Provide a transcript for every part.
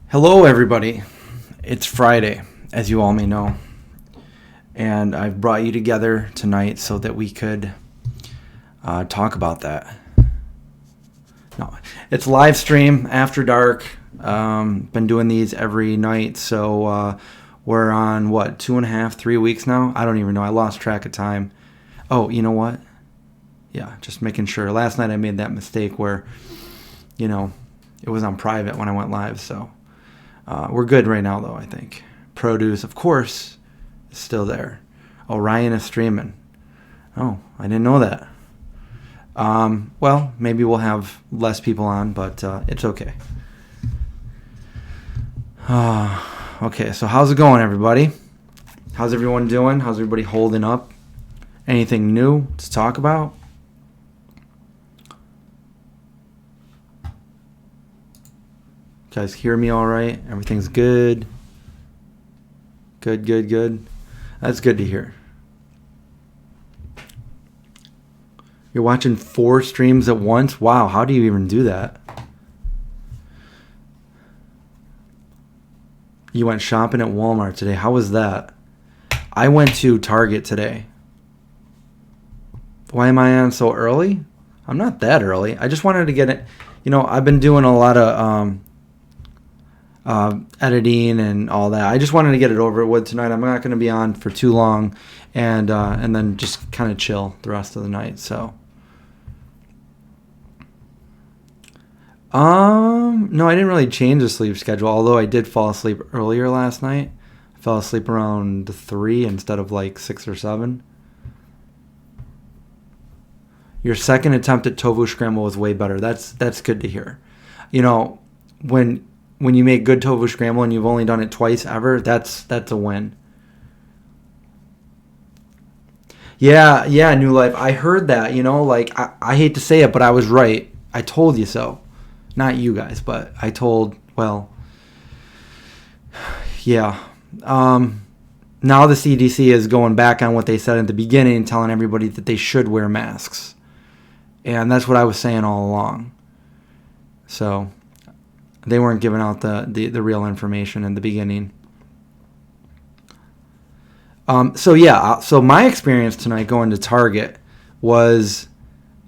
Hello, everybody. It's Friday, as you all may know, and I've brought you together tonight so that we could talk about that. No, it's live stream after dark. Been doing these every night, so we're on what 2.5, 3 weeks now. I don't even know. I lost track of time. Oh, you know what? Yeah, just making sure. Last night I made that mistake where, it was on private when I went live, so. We're good right now, though, I think. Produce, of course, is still there. Oh, Ryan is streaming. Oh, I didn't know that. Well, maybe we'll have less people on, but it's okay. Okay, so how's it going, everybody? How's everyone doing? How's everybody holding up? Anything new to talk about? You guys hear me all right? Everything's good? Good. That's good to hear. You're watching 4 streams at once? Wow, how do you even do that? You went shopping at Walmart today. How was that? I went to Target today. Why am I on so early? I'm not that early. I just wanted to get it. I've been doing a lot of editing and all that. I just wanted to get it over with tonight. I'm not going to be on for too long, and then just kind of chill the rest of the night. So, no, I didn't really change the sleep schedule. Although I did fall asleep earlier last night. I fell asleep around 3 instead of like 6 or 7. Your second attempt at tofu scramble was way better. That's good to hear. When you make good tofu scramble and you've only done it twice ever, that's a win. Yeah, New Life. I heard that, I hate to say it, but I was right. I told you so. Not you guys, but I told, yeah. Now the CDC is going back on what they said at the beginning, telling everybody that they should wear masks. And that's what I was saying all along. So they weren't giving out the real information in the beginning. So my experience tonight going to Target was,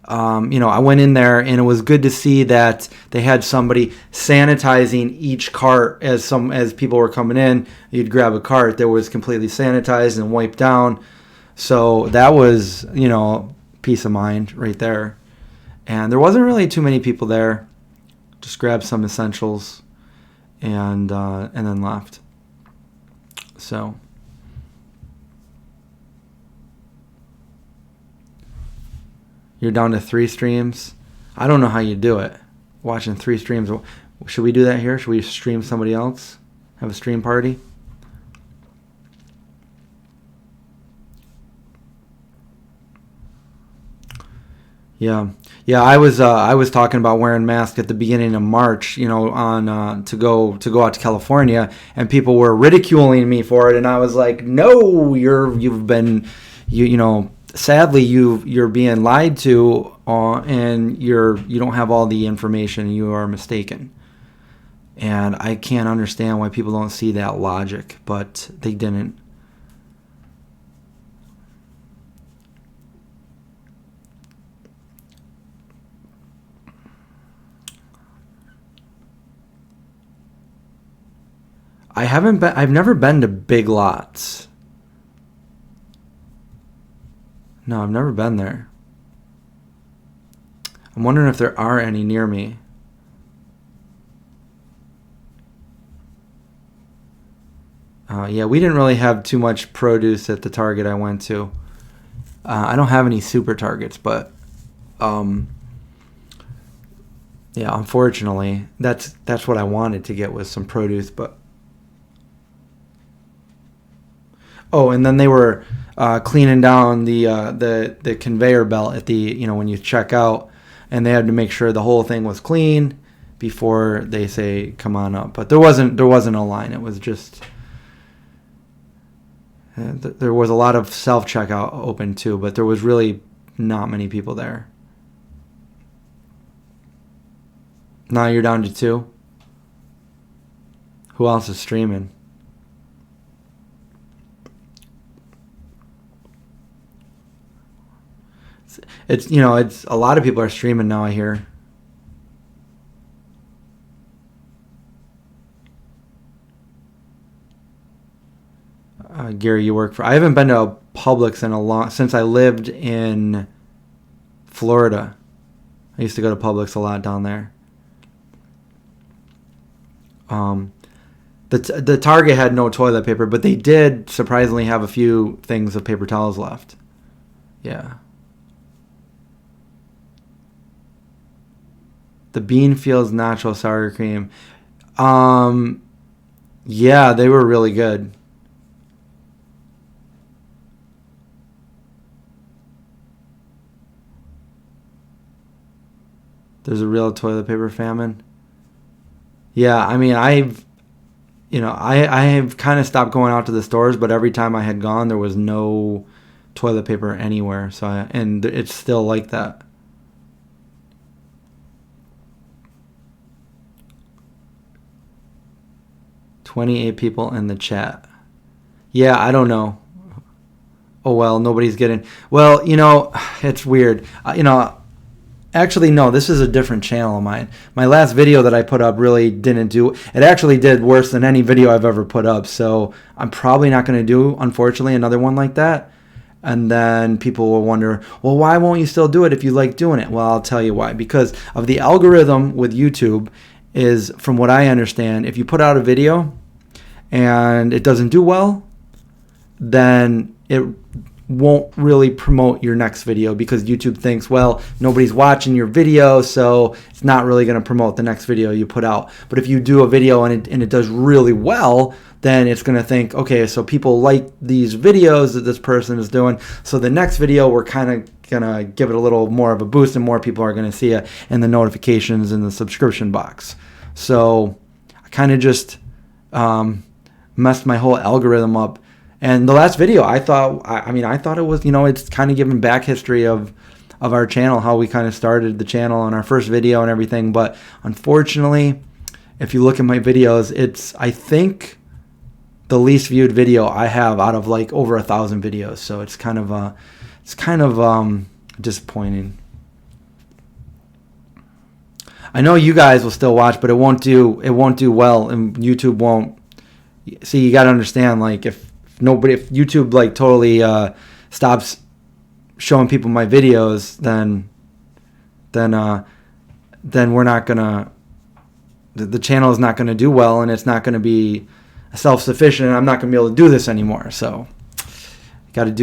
I went in there and it was good to see that they had somebody sanitizing each cart as people were coming in. You'd grab a cart that was completely sanitized and wiped down. So that was, peace of mind right there. And there wasn't really too many people there. Just grabbed some essentials and then left. So you're down to 3 streams. I don't know how you do it. Watching 3 streams. Should we do that here? Should we stream somebody else? Have a stream party? Yeah. I was talking about wearing masks at the beginning of March, on to go out to California, and people were ridiculing me for it, and I was like, no, sadly you're being lied to, and you don't have all the information. You are mistaken, and I can't understand why people don't see that logic, but they didn't. I've never been to Big Lots. No, I've never been there. I'm wondering if there are any near me. We didn't really have too much produce at the Target I went to. I don't have any super Targets, but unfortunately, that's what I wanted to get, was some produce, but. Oh, and then they were cleaning down the conveyor belt at the when you check out, and they had to make sure the whole thing was clean before they say come on up. But there wasn't a line. It was just there was a lot of self checkout open too, but there was really not many people there. Now you're down to 2. Who else is streaming? It's it's a lot of people are streaming now, I hear. Gary, you work for... I haven't been to a Publix since I lived in Florida. I used to go to Publix a lot down there. The Target had no toilet paper, but they did surprisingly have a few things of paper towels left. Yeah. The Beanfields Nacho Sour Cream. Yeah, they were really good. There's a real toilet paper famine. Yeah, I mean, I have kind of stopped going out to the stores, but every time I had gone, there was no toilet paper anywhere. And it's still like that. $28 people in the chat. Yeah, I don't know. Oh, well, nobody's getting... Well, it's weird. Actually, no, this is a different channel of mine. My last video that I put up really didn't do... It actually did worse than any video I've ever put up. So I'm probably not going to do, unfortunately, another one like that. And then people will wonder, well, why won't you still do it if you like doing it? Well, I'll tell you why. Because of the algorithm with YouTube is, from what I understand, if you put out a video and it doesn't do well, then it won't really promote your next video, because YouTube thinks, well, nobody's watching your video, so it's not really going to promote the next video you put out. But if you do a video and it does really well, then it's going to think, okay, so people like these videos that this person is doing, so the next video we're kind of going to give it a little more of a boost and more people are going to see it in the notifications in the subscription box. So I kind of just messed my whole algorithm up. And the last video, I thought it was, it's kind of giving back history of our channel, how we kind of started the channel on our first video and everything. But unfortunately, if you look at my videos, it's, I think, the least viewed video I have out of like over 1,000 videos. So it's kind of disappointing. I know you guys will still watch, but it won't do well, and YouTube won't. See, you got to understand, like, if YouTube like totally stops showing people my videos, then we're not gonna, the channel is not gonna do well, and it's not gonna be self-sufficient, and I'm not gonna be able to do this anymore. So I gotta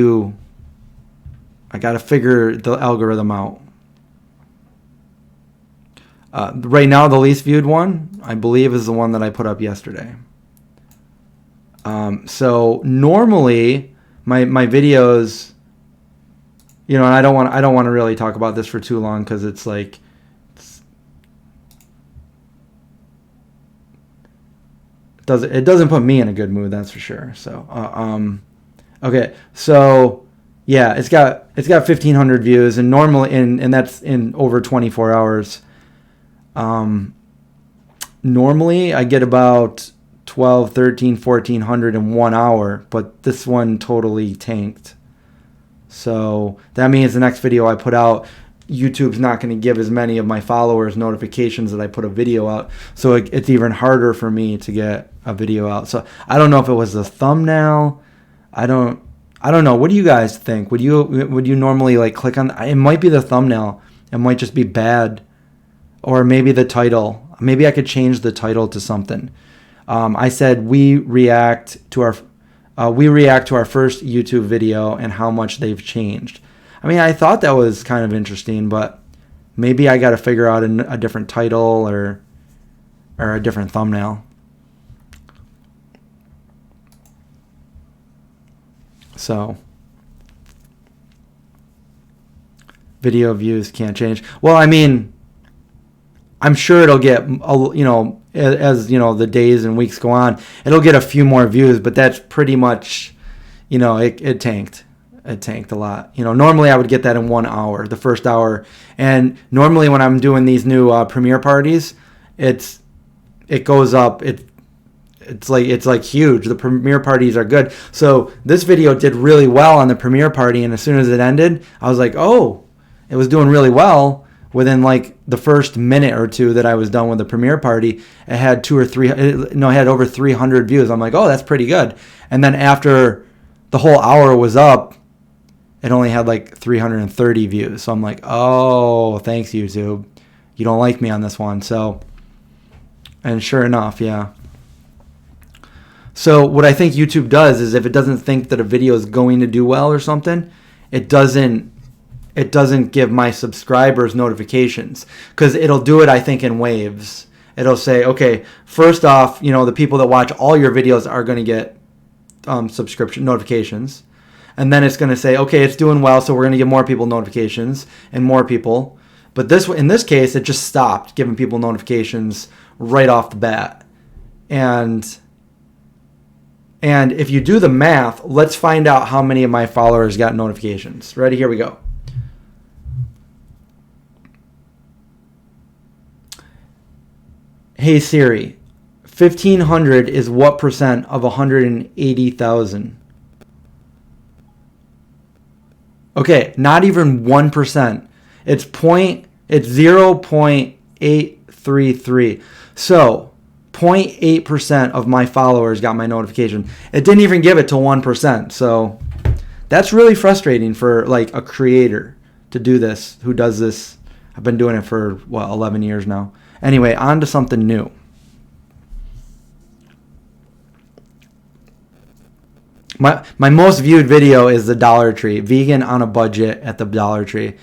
figure the algorithm out. Right now, the least viewed one, I believe, is the one that I put up yesterday. So normally my videos, and I don't want to really talk about this for too long, because it's like, it doesn't put me in a good mood, that's for sure. So, okay. So yeah, it's got 1,500 views, and normally, and that's in over 24 hours. Normally I get about 12, 13, 1,400 in 1 hour, but this one totally tanked. So that means the next video I put out, YouTube's not going to give as many of my followers notifications that I put a video out. So it's even harder for me to get a video out. So I don't know if it was the thumbnail. I don't know. What do you guys think? Would you normally like click on? It might be the thumbnail. It might just be bad, or maybe the title. Maybe I could change the title to something. I said we react to our first YouTube video and how much they've changed. I mean, I thought that was kind of interesting, but maybe I got to figure out a different title or a different thumbnail. So, video views can't change. Well, I mean, I'm sure it'll get, as the days and weeks go on, it'll get a few more views, but that's pretty much, it tanked. It tanked a lot. Normally I would get that in 1 hour, the first hour. And normally when I'm doing these new premiere parties, it goes up. it's like huge. The premiere parties are good. So this video did really well on the premiere party, and as soon as it ended, I was like, oh, it was doing really well. Within like the first minute or two that I was done with the premiere party, it had it had over 300 views. I'm like, oh, that's pretty good. And then after the whole hour was up, it only had like 330 views. So I'm like, oh, thanks, YouTube. You don't like me on this one. So, and sure enough, yeah. So what I think YouTube does is if it doesn't think that a video is going to do well or something, it doesn't give my subscribers notifications, because it'll do it, I think, in waves. It'll say, okay, first off, the people that watch all your videos are going to get subscription notifications. And then it's going to say, okay, it's doing well, so we're going to give more people notifications and more people. But in this case, it just stopped giving people notifications right off the bat. And if you do the math, let's find out how many of my followers got notifications. Ready? Here we go. Hey Siri, 1,500 is what percent of 180,000? Okay, not even 1%. It's 0.833. So 0.8% of my followers got my notification. It didn't even give it to 1%. So that's really frustrating for like a creator to do this, who does this. I've been doing it for 11 years now. Anyway, on to something new. My most viewed video is the Dollar Tree, vegan on a budget at the Dollar Tree.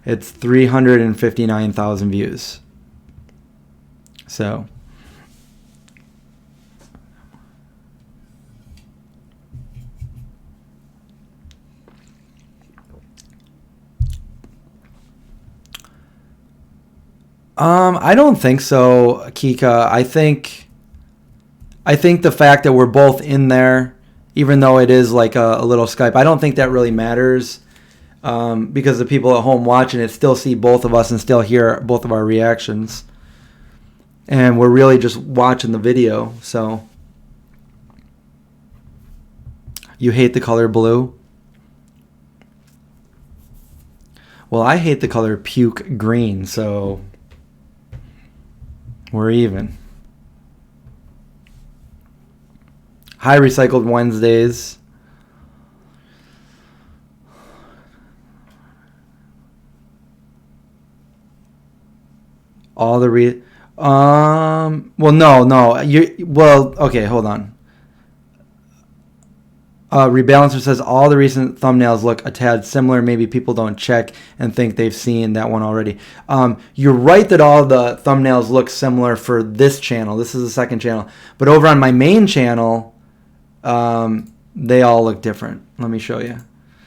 It's 359,000 views. So I don't think so, Kika. I think the fact that we're both in there, even though it is like a little Skype, I don't think that really matters, because the people at home watching it still see both of us and still hear both of our reactions. And we're really just watching the video. So you hate the color blue? Well, I hate the color puke green, so we're even. Hi, Recycled Wednesdays. All the well, no. Okay, hold on. Rebalancer says all the recent thumbnails look a tad similar. Maybe people don't check and think they've seen that one already. You're right that all the thumbnails look similar for this channel. This is the second channel. But over on my main channel, they all look different. Let me show you.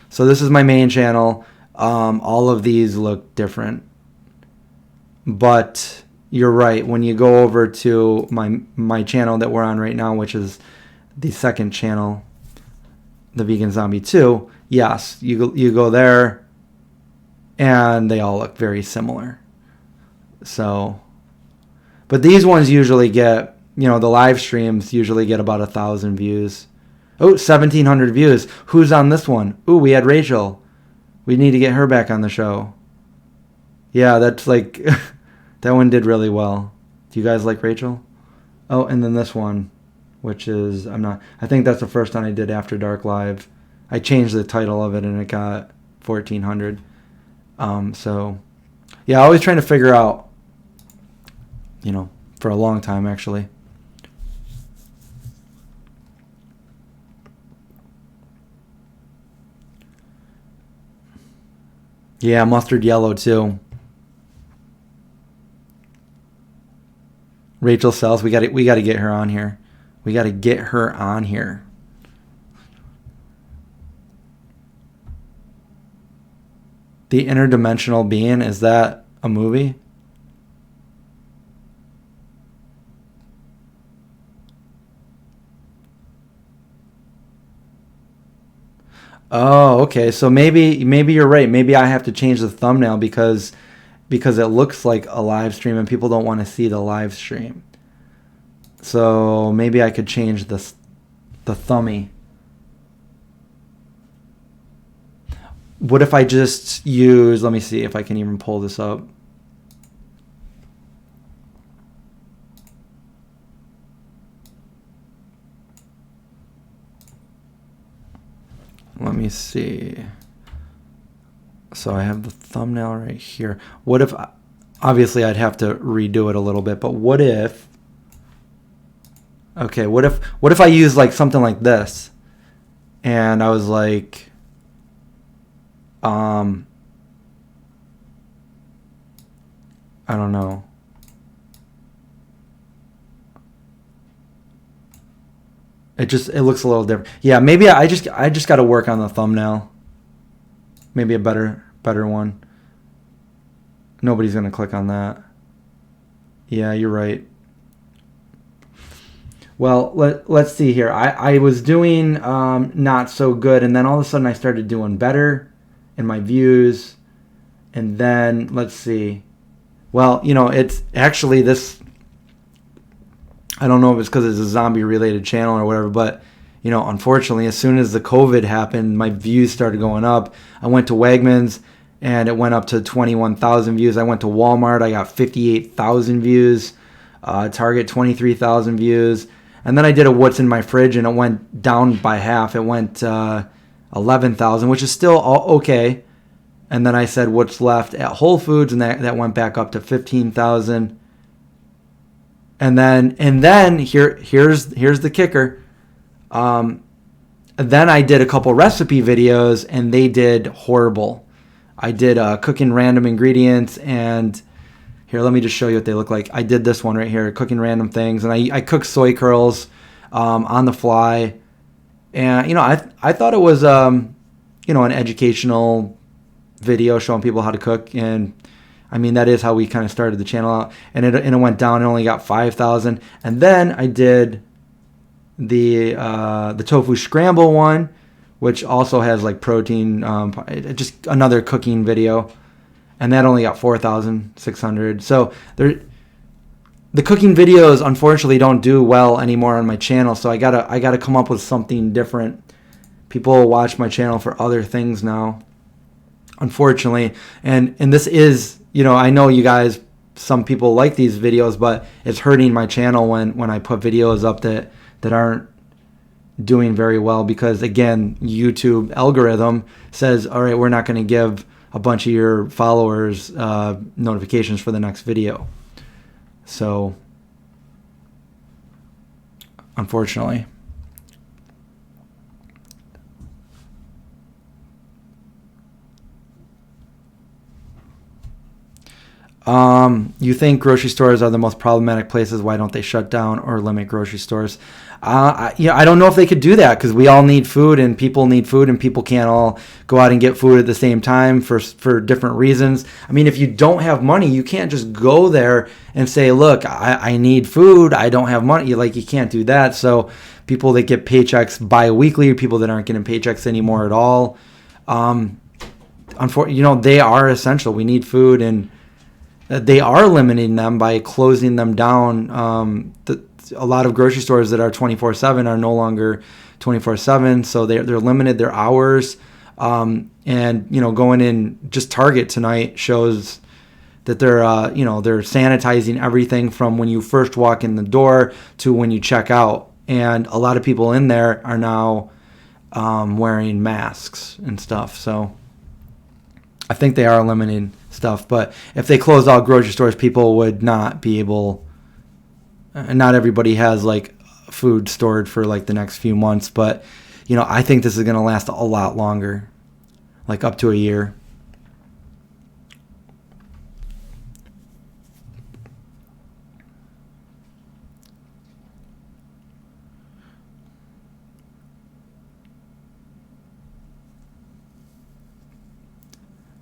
So this is my main channel. All of these look different. But you're right. When you go over to my channel that we're on right now, which is the second channel, the Vegan Zombie 2, yes, you go there, and they all look very similar. So, but these ones usually get, the live streams usually get about 1,000 views. Oh, 1,700 views. Who's on this one? Ooh, we had Rachel. We need to get her back on the show. Yeah, that's like, that one did really well. Do you guys like Rachel? Oh, and then this one, which is, I think that's the first one I did After Dark Live. I changed the title of it and it got 1,400. So, yeah, always trying to figure out, for a long time actually. Yeah, mustard yellow too. Rachel Sells, we got to get her on here. We got to get her on here. The Interdimensional Being, is that a movie? Oh, okay. So maybe you're right. Maybe I have to change the thumbnail because it looks like a live stream and people don't want to see the live stream. So maybe I could change the thumbie. What if I just use, let me see if I can even pull this up. Let me see. So I have the thumbnail right here. What if, obviously I'd have to redo it a little bit, but what if, okay, what if I use like something like this and I was like, I don't know. It looks a little different. Yeah, maybe I just got to work on the thumbnail. Maybe a better one. Nobody's going to click on that. Yeah, you're right. Well, let's see here. I was doing not so good, and then all of a sudden I started doing better in my views. And then, let's see. Well, you know, it's actually this, I don't know if it's because it's a zombie-related channel or whatever, but, you know, unfortunately, as soon as the COVID happened, my views started going up. I went to Wegmans, and it went up to 21,000 views. I went to Walmart, I got 58,000 views. Target, 23,000 views. And then I did a what's in my fridge, and it went down by half. It went 11,000, which is still okay. And then I said what's left at Whole Foods, and that went back up to 15,000. And then here's the kicker. Then I did a couple recipe videos, and they did horrible. I did cooking random ingredients, and here, let me just show you what they look like. I did this one right here, cooking random things, and I cooked soy curls on the fly. And, you know, I thought it was, you know, an educational video showing people how to cook. And, I mean, that is how we kind of started the channel out. And it went down. It only got 5,000. And then I did the tofu scramble one, which also has, like, protein, just another cooking video. And that only got 4,600. So the cooking videos unfortunately don't do well anymore on my channel. So I gotta come up with something different. People watch my channel for other things now, unfortunately. And this is, you know, I know you guys, some people like these videos, but it's hurting my channel when I put videos up that aren't doing very well, because again, YouTube algorithm says, all right, we're not going to give a bunch of your followers notifications for the next video. So, unfortunately. You think grocery stores are the most problematic places? Why don't they shut down or limit grocery stores? I don't know if they could do that, because we all need food, and people need food, and people can't all go out and get food at the same time for different reasons. I mean, if you don't have money, you can't just go there and say, look, I need food, I don't have money. Like, you can't do that. So people that get paychecks bi-weekly, people that aren't getting paychecks anymore at all, unfortunately, you know, they are essential. We need food, and they are limiting them by closing them down. A lot of grocery stores that are 24/7 are no longer 24/7, so they're limited their hours. And, you know, going in, just Target tonight shows that they're sanitizing everything from when you first walk in the door to when you check out. And a lot of people in there are now wearing masks and stuff. So I think they are limiting stuff. But if they closed all grocery stores, people would not be able. Not everybody has like food stored for like the next few months, but you know, I think this is going to last a lot longer, like up to a year.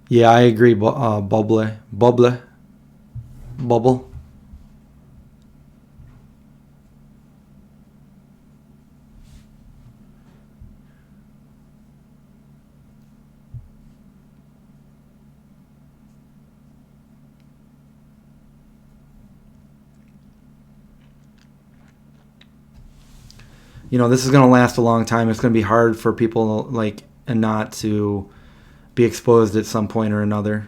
Yeah, I agree. Bubble. this is going to last a long time. It's going to be hard for people like and not to be exposed at some point or another.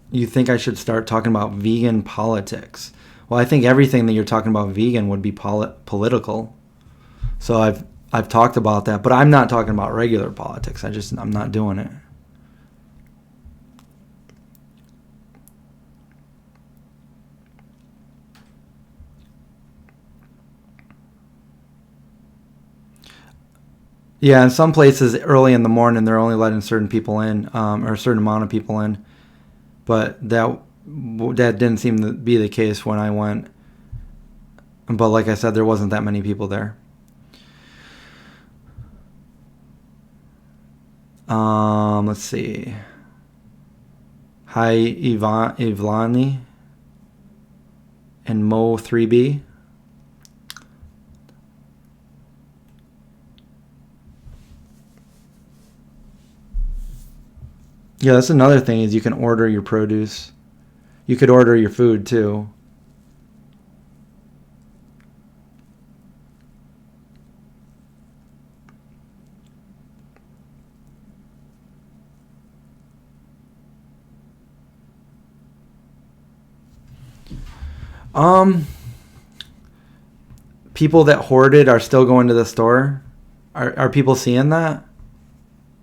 You think I should start talking about vegan politics? Well, I think everything that you're talking about vegan would be political. So I've talked about that, but I'm not talking about regular politics. I'm not doing it. Yeah, in some places early in the morning they're only letting certain people in, or a certain amount of people in. But that didn't seem to be the case when I went. But like I said, there wasn't that many people there. Let's see. Hi, Ivlani and Mo 3B. Yeah, that's another thing is you can order your produce. You could order your food too. People that hoarded are still going to the store. Are people seeing that?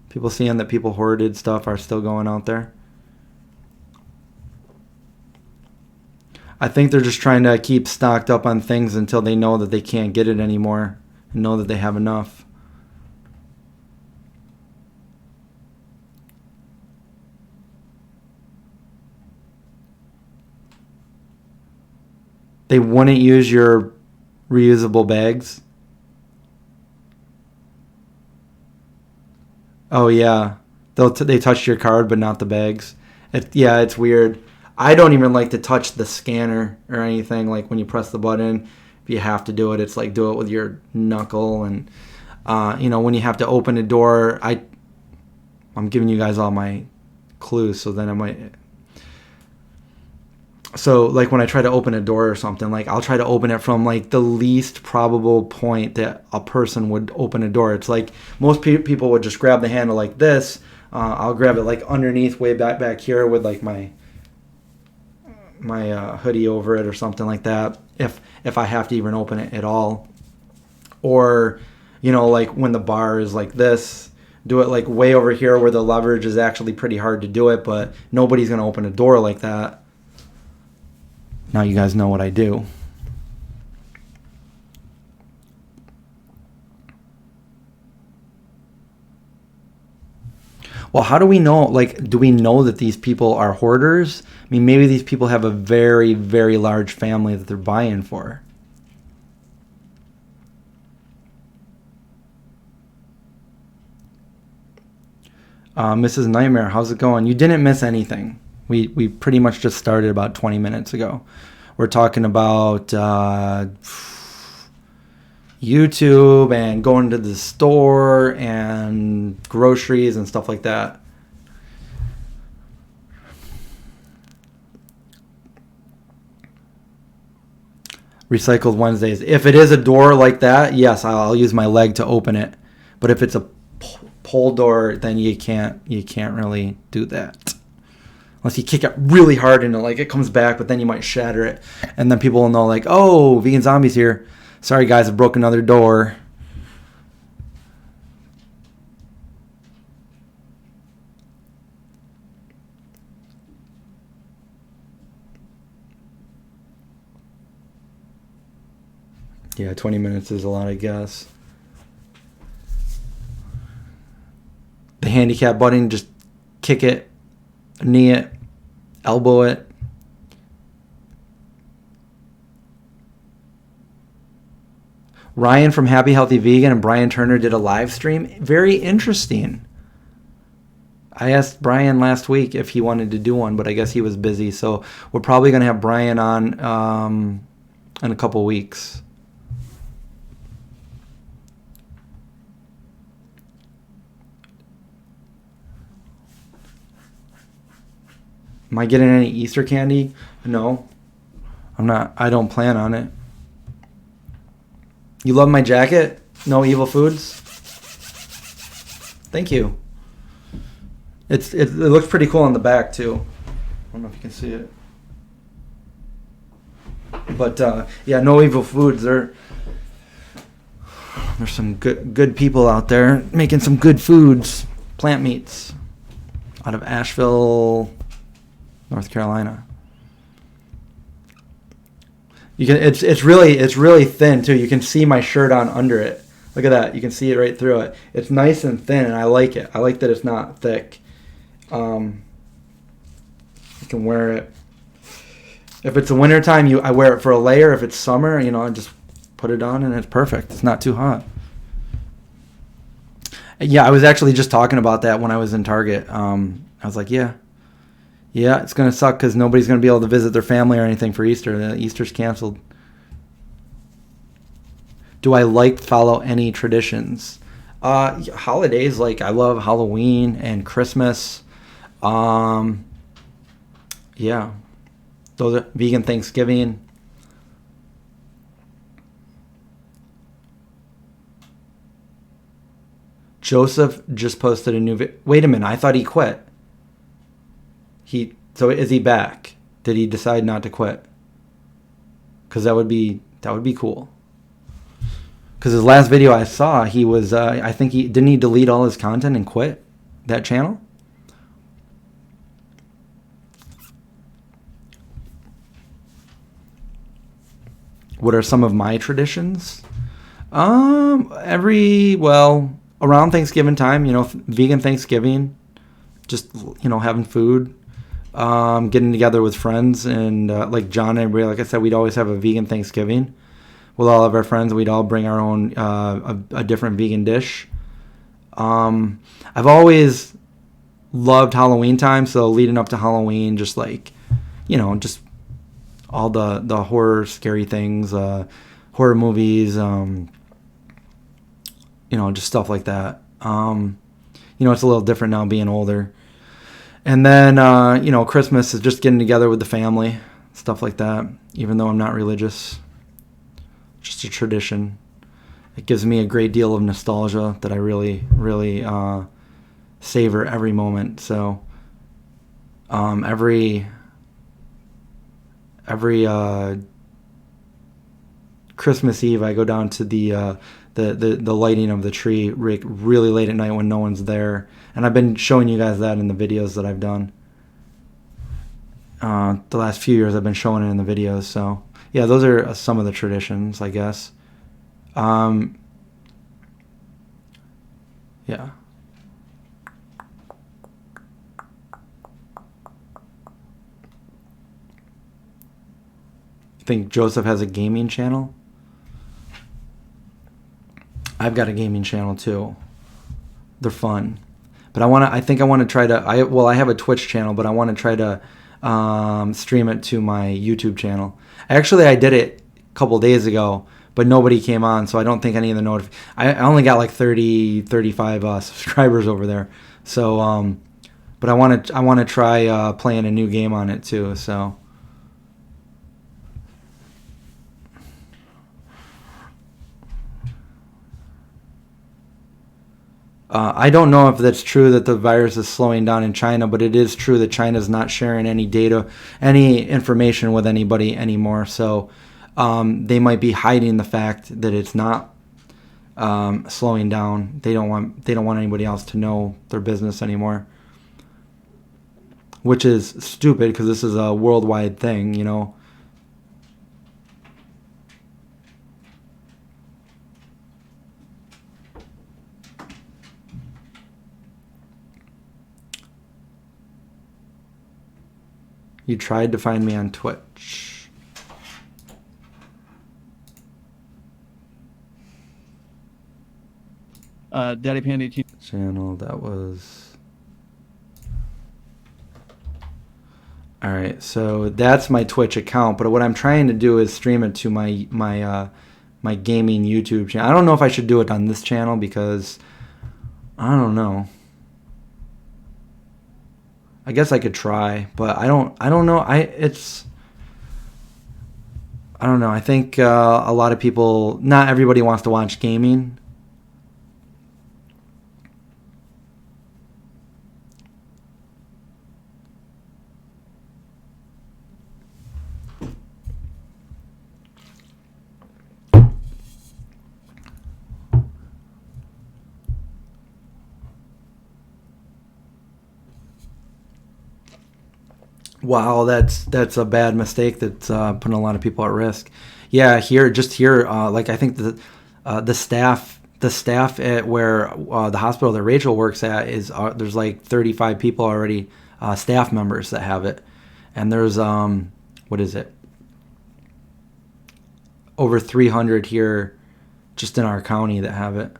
People seeing that people hoarded stuff are still going out there. I think they're just trying to keep stocked up on things until they know that they can't get it anymore and know that they have enough. They wouldn't use your reusable bags. Oh yeah, they touched your card but not the bags. It's weird. I don't even like to touch the scanner or anything. Like when you press the button, if you have to do it, it's like do it with your knuckle. And when you have to open a door, I'm giving you guys all my clues, so then I might. So like when I try to open a door or something, like I'll try to open it from like the least probable point that a person would open a door. It's like most people would just grab the handle like this. I'll grab it like underneath, way back here with like my hoodie over it or something like that. If I have to even open it at all, or like when the bar is like this, do it like way over here where the leverage is actually pretty hard to do it, but nobody's gonna open a door like that. Now you guys know what I do. Well, how do we know? Like, do we know that these people are hoarders? I mean, maybe these people have a very, very large family that they're buying for. Mrs. Nightmare, how's it going? You didn't miss anything. We pretty much just started about 20 minutes ago. We're talking about YouTube and going to the store and groceries and stuff like that. Recycled Wednesdays. If it is a door like that, yes, I'll use my leg to open it. But if it's a pull door, then you can't really do that. Unless you kick it really hard and it comes back, but then you might shatter it. And then people will know like, oh, Vegan Zombie's here. Sorry guys, I broke another door. Yeah, 20 minutes is a lot, I guess. The handicap button, just kick it, knee it, elbow it. Ryan from Happy Healthy Vegan and Brian Turner did a live stream. Very interesting. I asked Brian last week if he wanted to do one, but I guess he was busy. So we're probably going to have Brian on in a couple weeks. Am I getting any Easter candy? No. I'm not. I don't plan on it. You love my jacket? No evil foods? Thank you. It looks pretty cool on the back too. I don't know if you can see it. But yeah, no evil foods. There's some good people out there making some good foods, plant meats, out of Asheville, North Carolina. You can it's really thin too. You can see my shirt on under it. Look at that. You can see it right through it. It's nice and thin, and I like it. I like that it's not thick. You can wear it. If it's the wintertime, I wear it for a layer. If it's summer, I just put it on and it's perfect. It's not too hot. Yeah, I was actually just talking about that when I was in Target. I was like, yeah, it's going to suck because nobody's going to be able to visit their family or anything for Easter. Easter's canceled. Do I follow any traditions? Holidays, I love Halloween and Christmas. Yeah. Those are vegan Thanksgiving. Joseph just posted a new video. Wait a minute, I thought he quit. So is he back? Did he decide not to quit? Because that would be cool. Because his last video I saw, he was I think didn't he delete all his content and quit that channel? What are some of my traditions? Around Thanksgiving time, vegan Thanksgiving, just, having food, getting together with friends, and like John and everybody, like I said, we'd always have a vegan Thanksgiving with all of our friends. We'd all bring our own, a different vegan dish. I've always loved Halloween time, so leading up to Halloween, just just all the horror, scary things, horror movies, just stuff like that. It's a little different now being older. And then, Christmas is just getting together with the family, stuff like that, even though I'm not religious. Just a tradition. It gives me a great deal of nostalgia that I really, really savor every moment. So every Christmas Eve, I go down to the lighting of the tree really late at night when no one's there, and I've been showing you guys that in the videos that I've done. The last few years, I've been showing it in the videos. So yeah, those are some of the traditions, I guess. Yeah. Think Joseph has a gaming channel? I've got a gaming channel too. They're fun, but I think I want to try to. I have a Twitch channel, but I want to try to stream it to my YouTube channel. Actually, I did it a couple days ago, but nobody came on, so I don't think any of the I only got like 35 subscribers over there. So, but I want to try playing a new game on it too. So. I don't know if that's true that the virus is slowing down in China, but it is true that China's not sharing any data, any information with anybody anymore. So they might be hiding the fact that it's not slowing down. They don't want anybody else to know their business anymore, which is stupid because this is a worldwide thing, You tried to find me on Twitch. Daddy Pandy channel, that was... Alright, so that's my Twitch account, but what I'm trying to do is stream it to my gaming YouTube channel. I don't know if I should do it on this channel because I don't know. I guess I could try, but I don't know. I don't know. I think a lot of people, not everybody wants to watch gaming. Wow, that's a bad mistake. That's putting a lot of people at risk. Yeah, here, like I think the staff at where the hospital that Rachel works at is there's like 35 people already, staff members that have it, and there's what is it? Over 300 here, just in our county that have it.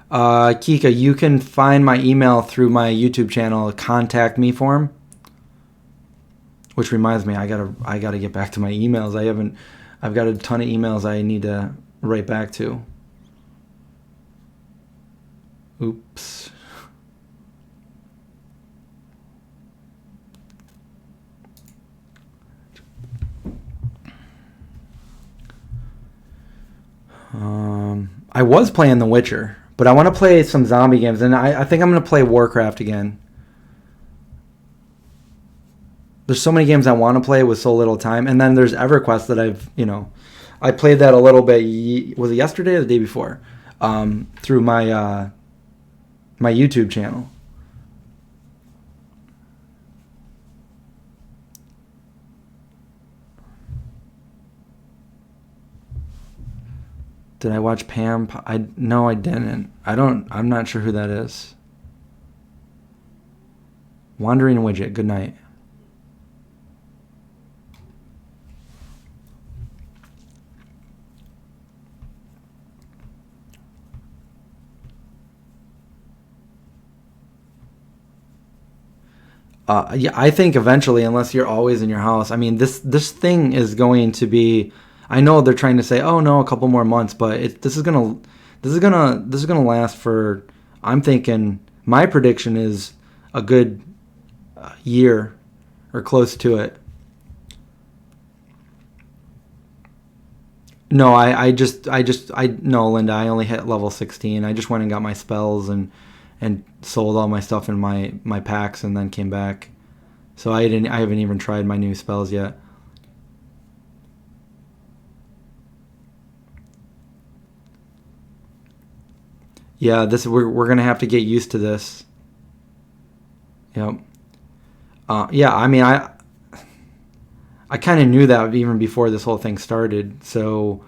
Kika, you can find my email through my YouTube channel, contact me form. Which reminds me, I gotta get back to my emails. I've got a ton of emails I need to write back to. Oops. I was playing The Witcher, but I want to play some zombie games, and I think I'm going to play Warcraft again. There's so many games I want to play with so little time, and then there's EverQuest that I played that a little bit. Was it yesterday or the day before? Through my my YouTube channel. Did I watch Pam? No, I didn't. I'm not sure who that is. Wandering Widget. Good night. Yeah, I think eventually, unless you're always in your house. I mean, this thing is going to be. I know they're trying to say, oh no, a couple more months, but this is gonna last for. I'm thinking my prediction is a good year or close to it. No, no, Linda. I only hit level 16. I just went and got my spells and sold all my stuff in my packs and then came back. So I haven't even tried my new spells yet. Yeah, we're gonna have to get used to this. Yep. Yeah, I mean I kind of knew that even before this whole thing started. So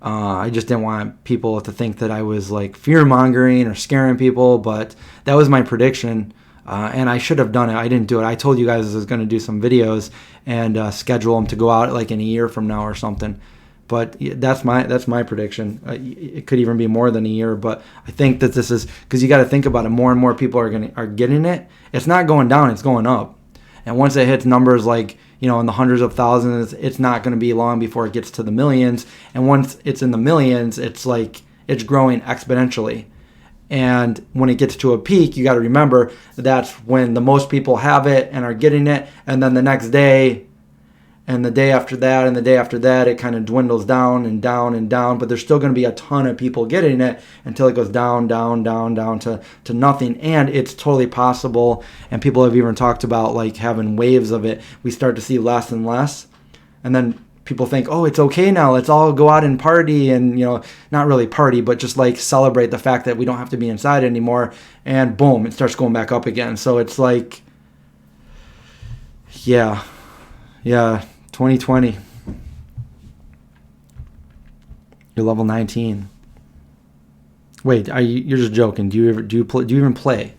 I just didn't want people to think that I was like fear mongering or scaring people, but that was my prediction. And I should have done it. I didn't do it. I told you guys I was going to do some videos and schedule them to go out like in a year from now or something. But that's my prediction. It could even be more than a year. But I think that this is because you got to think about it. More and more people are getting it. It's not going down. It's going up. And once it hits numbers like in the hundreds of thousands, it's not going to be long before it gets to the millions. And once it's in the millions, it's like it's growing exponentially. And when it gets to a peak, you got to remember that's when the most people have it and are getting it. And then the next day and the day after that and the day after that, it kind of dwindles down and down and down. But there's still going to be a ton of people getting it until it goes down, down, down, down to nothing. And it's totally possible. And people have even talked about like having waves of it. We start to see less and less. And then people think, oh, it's okay now. Let's all go out and party and, not really party, but just like celebrate the fact that we don't have to be inside anymore. And boom, it starts going back up again. So it's like, yeah, 2020. You're level 19. Wait, you're just joking. Do you even play?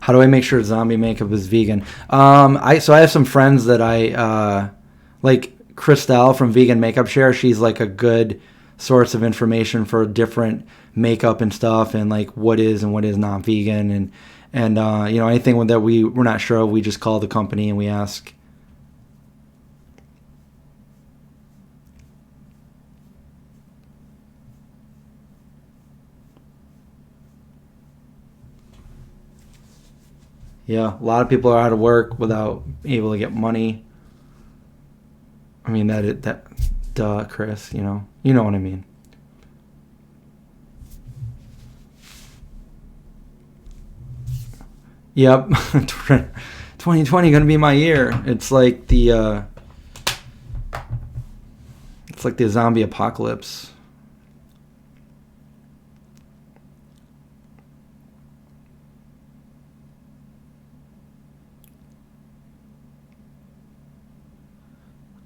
How do I make sure zombie makeup is vegan? I have some friends that I like Christelle from Vegan Makeup Share, she's like a good source of information for different makeup and stuff, and like what is and what is not vegan, and you know, anything that we're not sure of, we just call the company and we ask. Yeah, a lot of people are out of work without able to get money. I mean, duh, Chris, you know what I mean. Yep, 2020 gonna be my year. It's like the zombie apocalypse.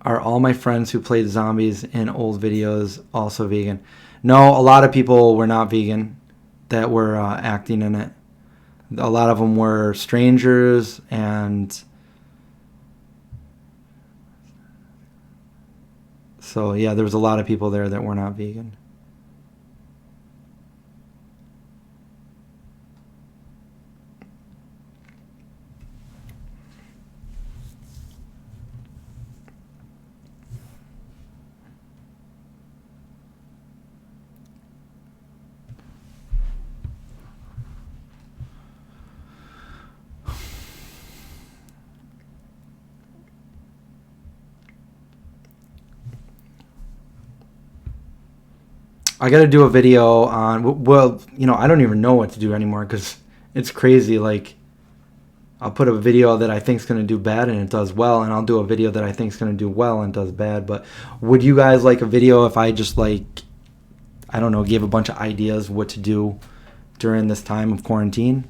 Are all my friends who played zombies in old videos also vegan? No, a lot of people were not vegan that were acting in it. A lot of them were strangers, and so yeah, there was a lot of people there that were not vegan. I got to do a video on, well, you know, I don't even know what to do anymore because it's crazy. Like, I'll put a video that I think is going to do bad and it does well, and I'll do a video that I think is going to do well and does bad. But would you guys like a video if I just, like, I don't know, gave a bunch of ideas what to do during this time of quarantine?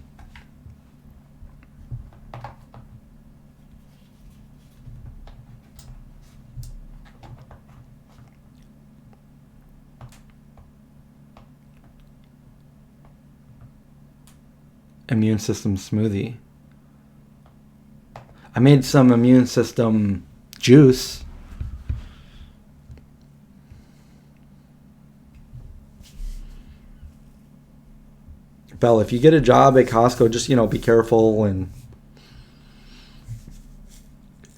Immune system smoothie. I made some immune system juice. Belle, if you get a job at Costco, just, you know, be careful. And,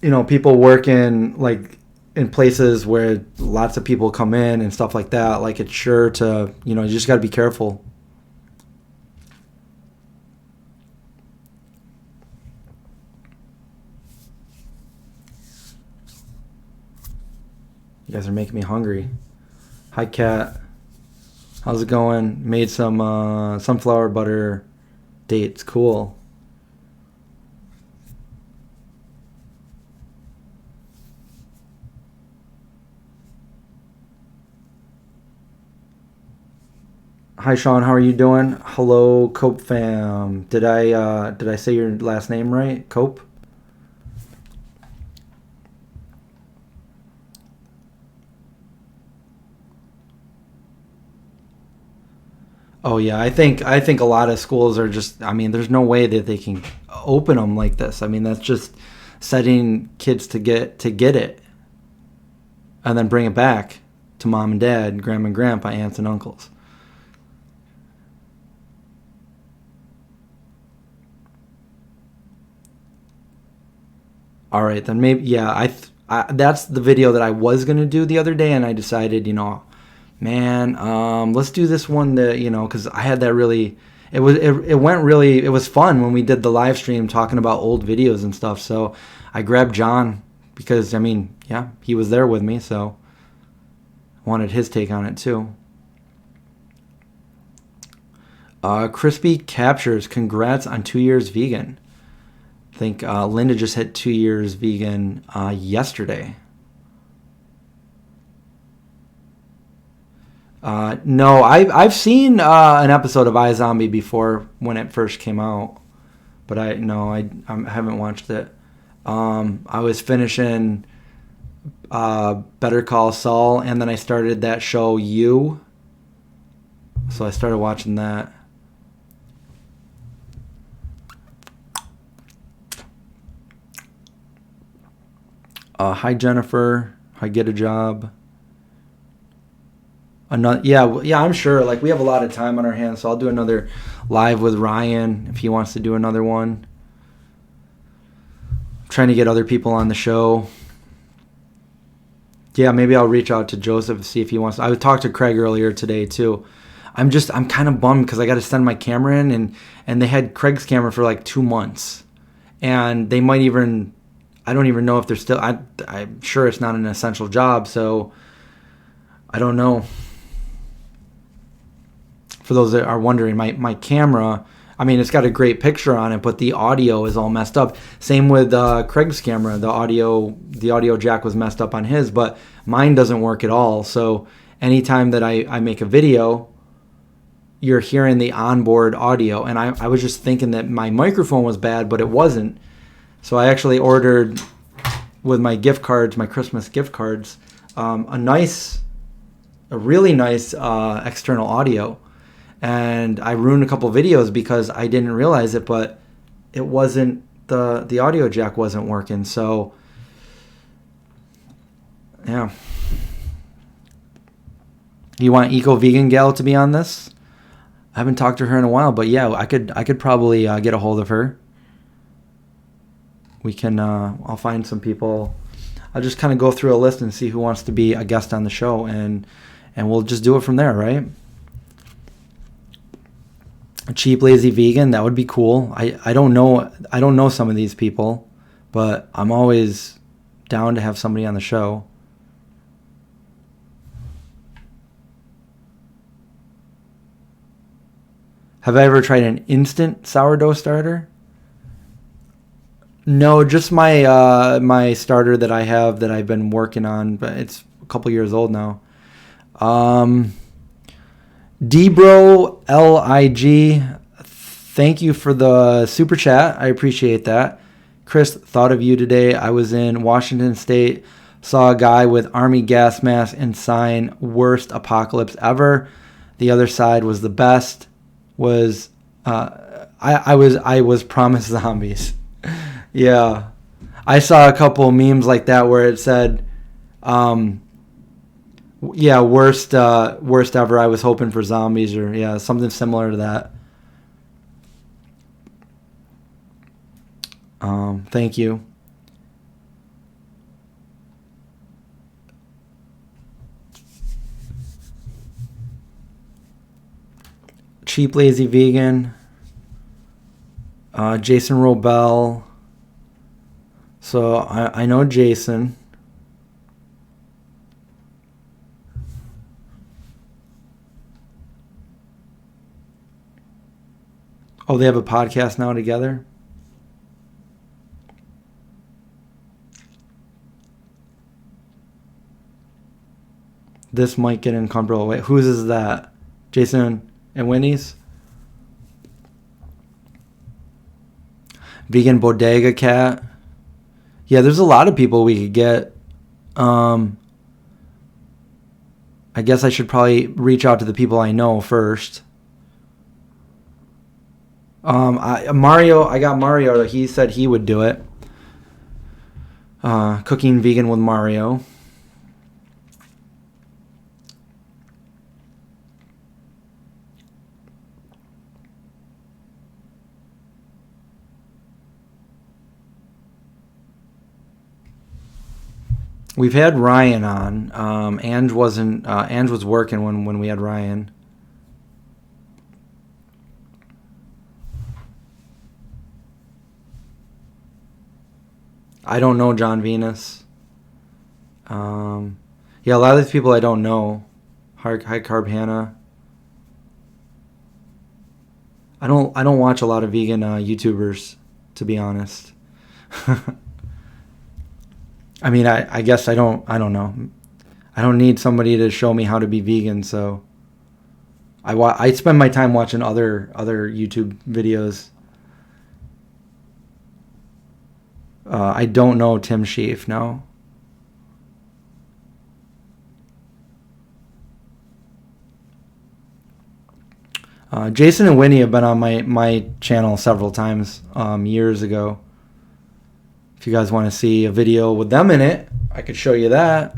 you know, people work in, like, in places where lots of people come in and stuff like that. Like, it's sure to, you know, you just got to be careful. You guys are making me hungry. Hi, Kat. How's it going? Made some sunflower butter dates. Cool. Hi, Sean. How are you doing? Hello, Cope fam. Did I say your last name right? Cope? Oh yeah, I think a lot of schools are just, I mean, there's no way that they can open them like this. I mean, that's just setting kids to get it and then bring it back to mom and dad, grandma and grandpa, aunts and uncles. All right, then maybe, yeah, that's the video that I was going to do the other day, and I decided, you know, man, let's do this one that, you know, because I had that really, it was fun when we did the live stream talking about old videos and stuff. So I grabbed John because, I mean, yeah, he was there with me, so I wanted his take on it too. Crispy Captures, congrats on 2 years vegan. I think Linda just hit 2 years vegan yesterday. No, I've seen an episode of iZombie before when it first came out, but I haven't watched it. I was finishing Better Call Saul, and then I started that show You, so I started watching that. Hi Jennifer, I get a job. Another, yeah, I'm sure. Like, we have a lot of time on our hands, so I'll do another live with Ryan if he wants to do another one. I'm trying to get other people on the show. Yeah, maybe I'll reach out to Joseph and see if he wants. I talked to Craig earlier today too. I'm kind of bummed because I got to send my camera in, and they had Craig's camera for like 2 months, and they might even, I don't even know if they're still. I'm sure it's not an essential job, so I don't know. For those that are wondering, my camera, I mean, it's got a great picture on it, but the audio is all messed up. Same with Craig's camera. The audio jack was messed up on his, but mine doesn't work at all. So anytime that I make a video, you're hearing the onboard audio. And I was just thinking that my microphone was bad, but it wasn't. So I actually ordered, with my gift cards, my Christmas gift cards, a really nice external audio. And I ruined a couple videos because I didn't realize it, but it wasn't, the audio jack wasn't working. So yeah. You want Eco Vegan Gal to be on this? I haven't talked to her in a while, but yeah, I could probably get a hold of her. We can, I'll find some people. I'll just kind of go through a list and see who wants to be a guest on the show, and we'll just do it from there, right? A cheap, lazy vegan, that would be cool. I don't know some of these people, but I'm always down to have somebody on the show. Have I ever tried an instant sourdough starter? No, just my starter that I have that I've been working on, but it's a couple years old now. Debro LIG, thank you for the super chat. I appreciate that. Chris, thought of you today. I was in Washington State, saw a guy with army gas mask and sign, worst apocalypse ever. The other side was the best. I was promised zombies. Yeah. I saw a couple memes like that where it said, worst ever. I was hoping for zombies, or something similar to that. Thank you. Cheap Lazy Vegan. Jason Robel. So I know Jason. Oh, they have a podcast now together? This might get uncomfortable. Wait, whose is that? Jason and Winnie's? Vegan Bodega Cat. Yeah, there's a lot of people we could get. I guess I should probably reach out to the people I know first. I got Mario. He said he would do it. Cooking vegan with Mario. We've had Ryan on. Ange was working when we had Ryan. I don't know John Venus. A lot of these people I don't know. High Carb Hannah. I don't watch a lot of vegan YouTubers, to be honest. I mean, I guess I don't know. I don't need somebody to show me how to be vegan, so I spend my time watching other YouTube videos. I don't know Tim Sheaf, no. Jason and Winnie have been on my channel several times years ago. If you guys want to see a video with them in it, I could show you that.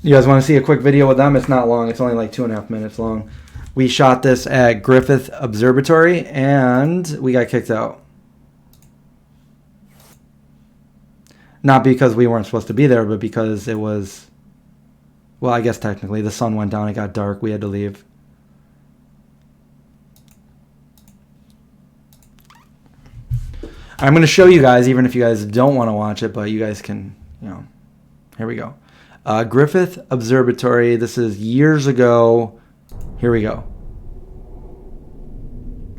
You guys want to see a quick video with them? It's not long. It's only like 2.5 minutes long. We shot this at Griffith Observatory, and we got kicked out. Not because we weren't supposed to be there, but because it was... Well, I guess technically the sun went down. It got dark. We had to leave. I'm going to show you guys, even if you guys don't want to watch it, but you guys can, you know... Here we go. Griffith Observatory. This is years ago. Here we go.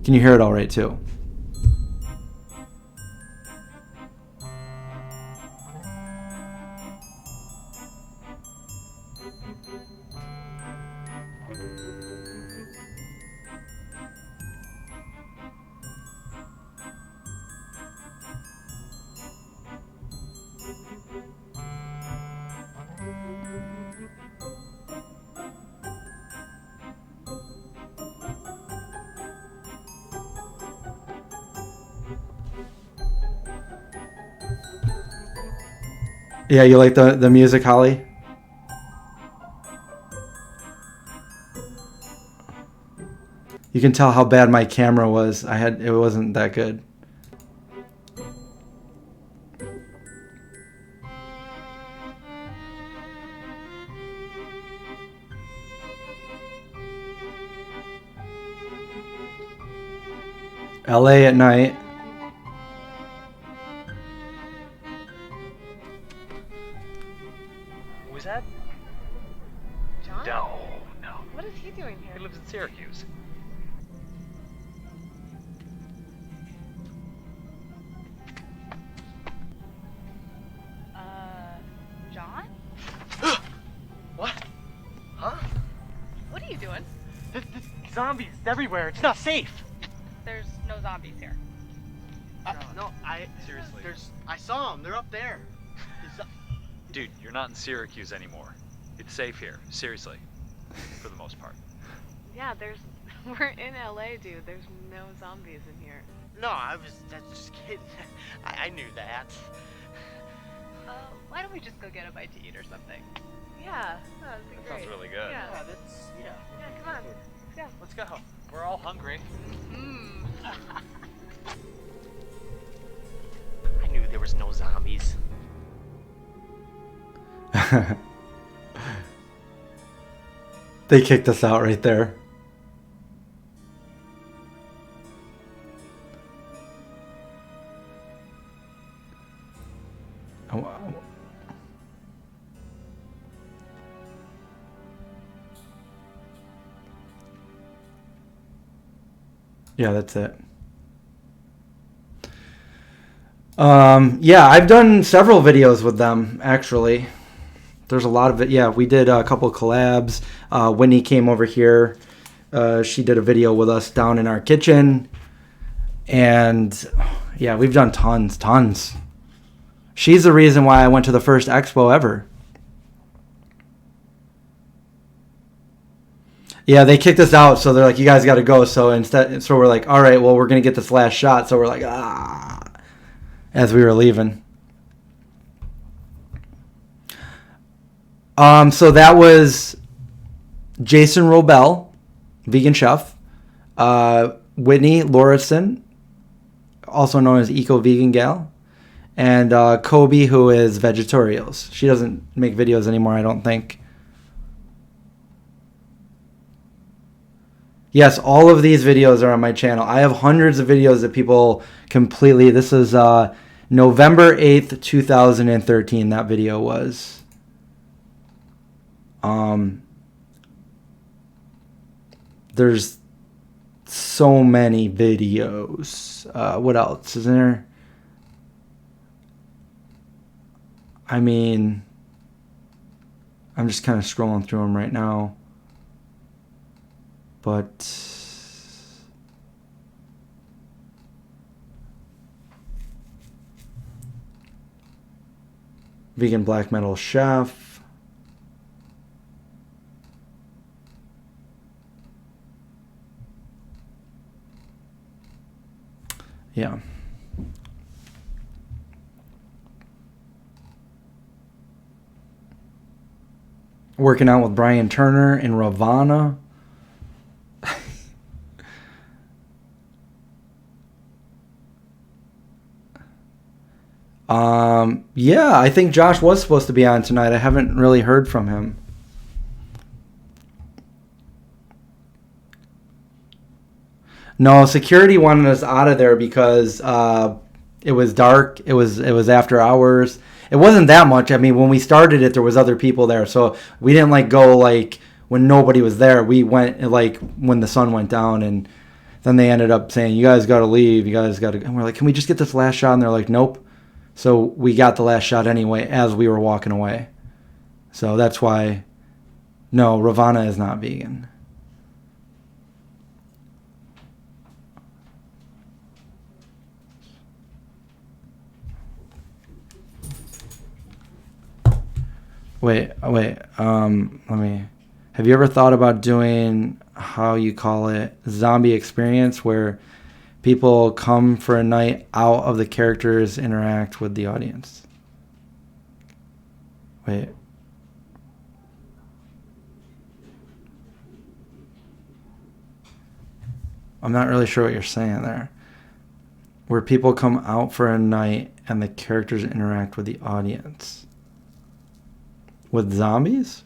Can you hear it all right, too? Yeah, you like the music, Holly? You can tell how bad my camera was. It wasn't that good. LA at night. Who's that? John? No. What is he doing here? He lives in Syracuse. John? What? Huh? What are you doing? There's zombies everywhere. It's not safe. There's no zombies here. No, Seriously. I saw them. They're up there. Dude, you're not in Syracuse anymore. It's safe here. Seriously. For the most part. Yeah, we're in LA, dude. There's no zombies in here. No, I was just kidding. I knew that. Why don't we just go get a bite to eat or something? Yeah, that'd be That great. sounds really good. Yeah. Yeah. Yeah, come on. Yeah. Let's go. We're all hungry. Mmm. I knew there was no zombies. They kicked us out right there. Oh, yeah, that's it. Yeah, I've done several videos with them, actually. There's a lot of it. Yeah, we did a couple collabs. Whitney came over here. She did a video with us down in our kitchen. And yeah, we've done tons. She's the reason why I went to the first expo ever. Yeah, they kicked us out, so they're like, you guys got to go. So we're like, all right, well, we're going to get this last shot. So we're like, as we were leaving. So that was Jason Robel, vegan chef, Whitney Laurison, also known as Eco Vegan Gal, and Kobe, who is Vegetarials. She doesn't make videos anymore, I don't think. Yes, all of these videos are on my channel. I have hundreds of videos that people completely... This is November 8th, 2013, that video was. There's so many videos. What else is there? I mean, I'm just kind of scrolling through them right now. But Vegan black metal chef. Yeah. Working out with Brian Turner in Ravana. Yeah, I think Josh was supposed to be on tonight. I haven't really heard from him. No, security wanted us out of there because it was dark. It was after hours. It wasn't that much. I mean, when we started it, there was other people there, so we didn't like go like when nobody was there. We went like when the sun went down, and then they ended up saying, "You guys got to leave. You guys got to." And we're like, "Can we just get this last shot?" And they're like, "Nope." So we got the last shot anyway as we were walking away. So that's why. No, Ravana is not vegan. Wait. Let me. Have you ever thought about doing how you call it zombie experience, where people come for a night out of the characters interact with the audience? Wait. I'm not really sure what you're saying there. Where people come out for a night and the characters interact with the audience. With zombies?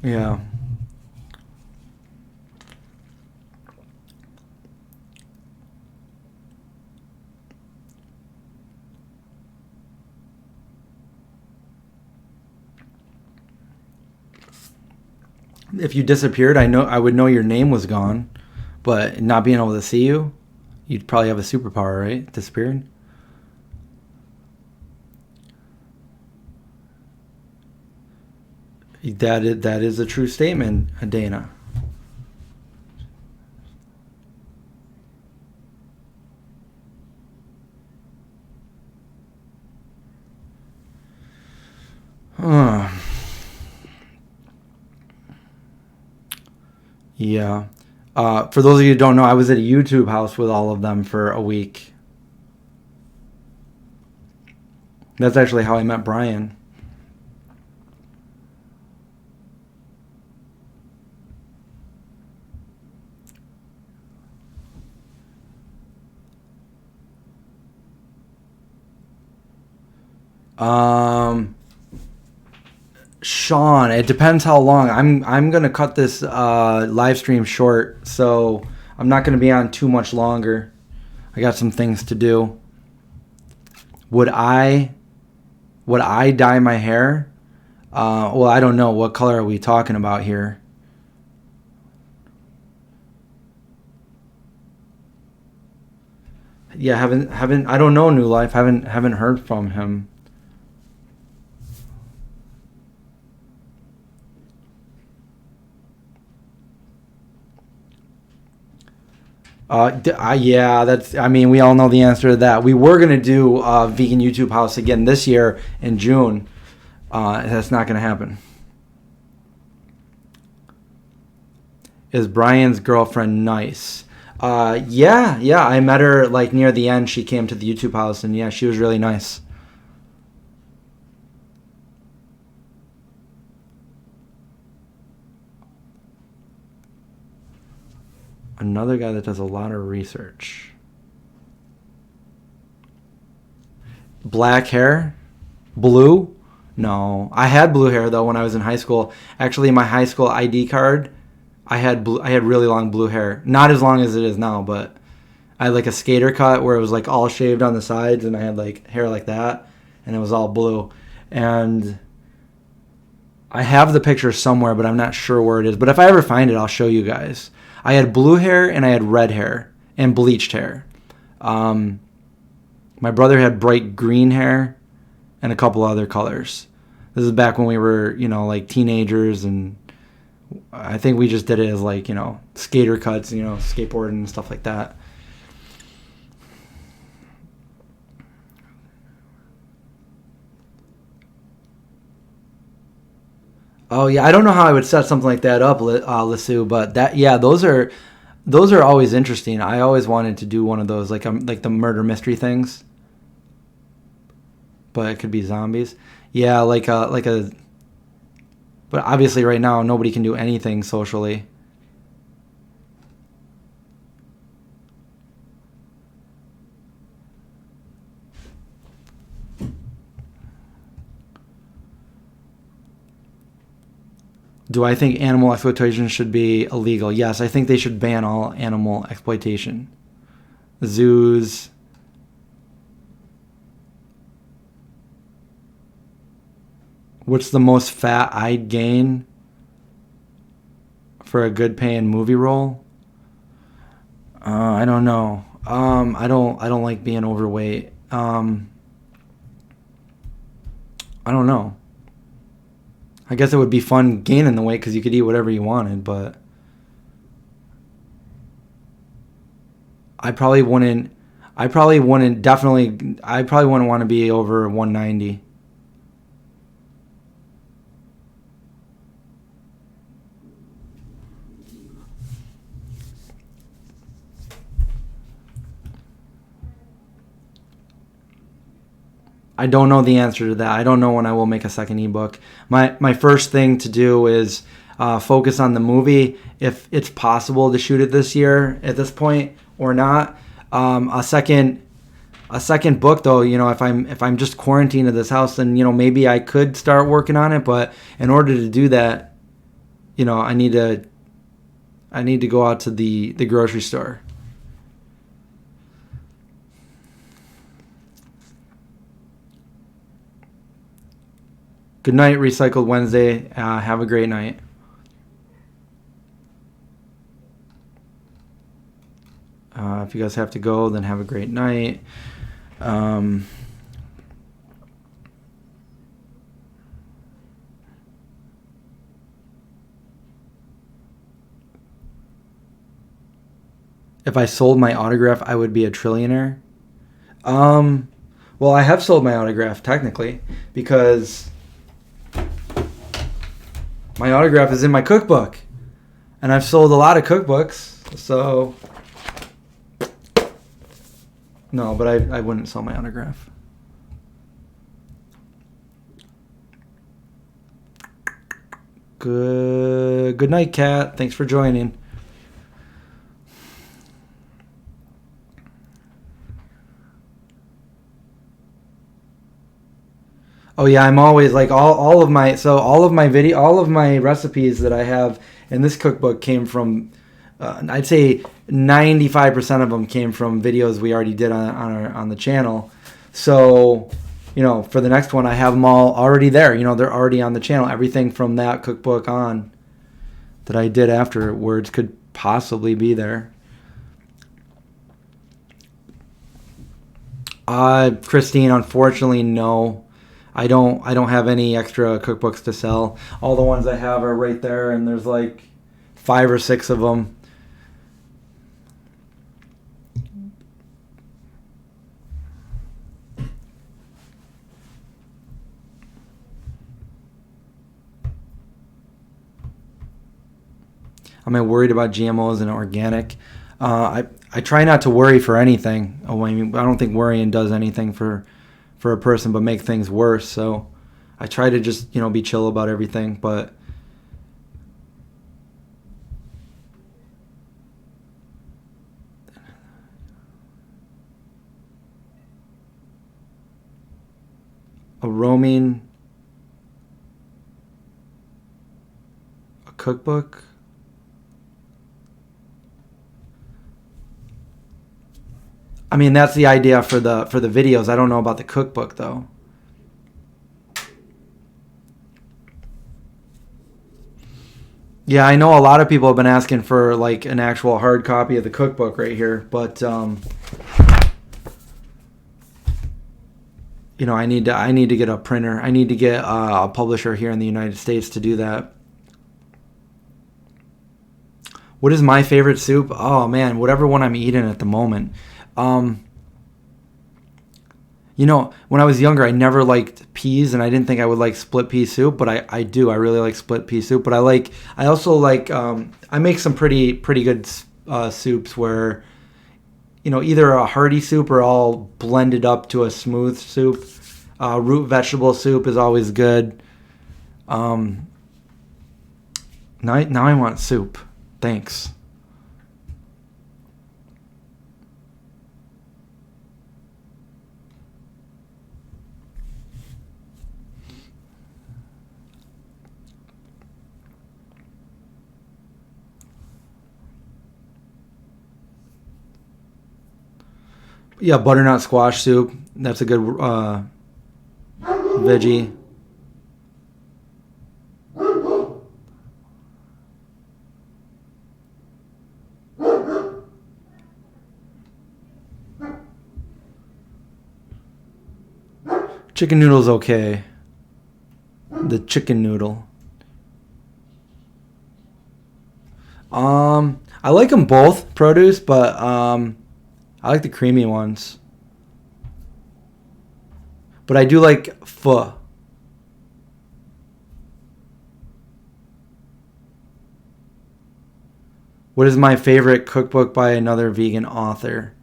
Yeah. If you disappeared, I would know your name was gone, but not being able to see you, you'd probably have a superpower, right? Disappeared. That is a true statement, Dana. Yeah. For those of you who don't know, I was at a YouTube house with all of them for a week. That's actually how I met Brian. Sean, it depends how long. I'm gonna cut this live stream short, so I'm not gonna be on too much longer. I got some things to do. Would I dye my hair? Well, I don't know. What color are we talking about here? Yeah, haven't I don't know, New Life. Haven't heard from him. Yeah, that's. I mean, we all know the answer to that. We were gonna do vegan YouTube house again this year in June. That's not gonna happen. Is Brian's girlfriend nice? Yeah. I met her like near the end. She came to the YouTube house, and yeah, she was really nice. Another guy that does a lot of research. Black hair? Blue? No. I had blue hair though when I was in high school. Actually, my high school ID card, I had really long blue hair. Not as long as it is now, but I had like a skater cut where it was like all shaved on the sides, and I had like hair like that, and it was all blue. And I have the picture somewhere, but I'm not sure where it is. But if I ever find it, I'll show you guys. I had blue hair and I had red hair and bleached hair. My brother had bright green hair and a couple other colors. This is back when we were, like teenagers, and I think we just did it as like, skater cuts, skateboarding and stuff like that. Oh yeah, I don't know how I would set something like that up, Lasu, but those are always interesting. I always wanted to do one of those, like the murder mystery things. But it could be zombies. Yeah, but obviously right now nobody can do anything socially. Do I think animal exploitation should be illegal? Yes, I think they should ban all animal exploitation. Zoos. What's the most fat I'd gain for a good paying movie role? I don't know. I don't like being overweight. I don't know. I guess it would be fun gaining the weight because you could eat whatever you wanted, but I probably wouldn't want to be over 190. I don't know the answer to that. I don't know when I will make a second ebook. My first thing to do is focus on the movie, if it's possible to shoot it this year at this point or not. A second book though, if I'm just quarantined at this house, then maybe I could start working on it. But in order to do that, I need to go out to the grocery store. Good night, Recycled Wednesday. Have a great night. If you guys have to go, then have a great night. If I sold my autograph, I would be a trillionaire. Well, I have sold my autograph technically because my autograph is in my cookbook, and I've sold a lot of cookbooks, so no, but I wouldn't sell my autograph. Good night, Kat. Thanks for joining. Oh yeah, I'm always like all of my recipes that I have in this cookbook came from I'd say 95% of them came from videos we already did on the channel. So, for the next one I have them all already there. They're already on the channel. Everything from that cookbook on that I did afterwards could possibly be there. Christine, unfortunately, no. I don't have any extra cookbooks to sell. All the ones I have are right there, and there's like 5 or 6 of them. Am I worried about GMOs and organic? I try not to worry for anything. I don't think worrying does anything for a person but make things worse. So I try to just, be chill about everything. But a cookbook. I mean, that's the idea for the videos. I don't know about the cookbook though. Yeah, I know a lot of people have been asking for like an actual hard copy of the cookbook right here, but I need to get a printer. I need to get a publisher here in the United States to do that. What is my favorite soup? Oh man, whatever one I'm eating at the moment. When I was younger, I never liked peas, and I didn't think I would like split pea soup, but I do. I really like split pea soup. But I also like, I make some pretty good soups where, either a hearty soup or all blended up to a smooth soup. Root vegetable soup is always good. Now I want soup. Thanks. Yeah, butternut squash soup. That's a good veggie. Chicken noodle's okay. The chicken noodle. I like them both, produce, but I like the creamy ones. But I do like pho. What is my favorite cookbook by another vegan author?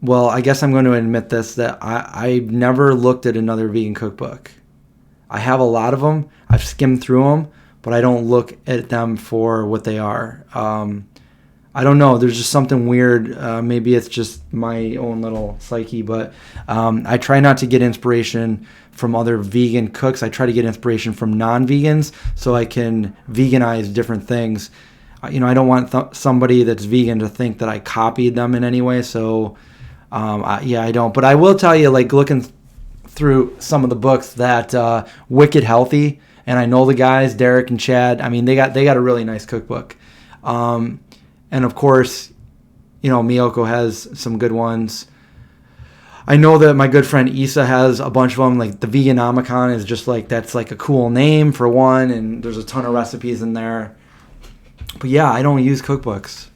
Well, I guess I'm going to admit this, that I've never looked at another vegan cookbook. I have a lot of them. I've skimmed through them, but I don't look at them for what they are. I don't know. There's just something weird. Maybe it's just my own little psyche, but I try not to get inspiration from other vegan cooks. I try to get inspiration from non-vegans so I can veganize different things. I don't want somebody that's vegan to think that I copied them in any way. So, I don't. But I will tell you, like, looking through some of the books, that Wicked Healthy, and I know the guys, Derek and Chad. I mean, they got a really nice cookbook. And of course, Miyoko has some good ones. I know that my good friend Issa has a bunch of them. Like the Veganomicon is just like, that's like a cool name for one, and there's a ton of recipes in there. But yeah, I don't use cookbooks.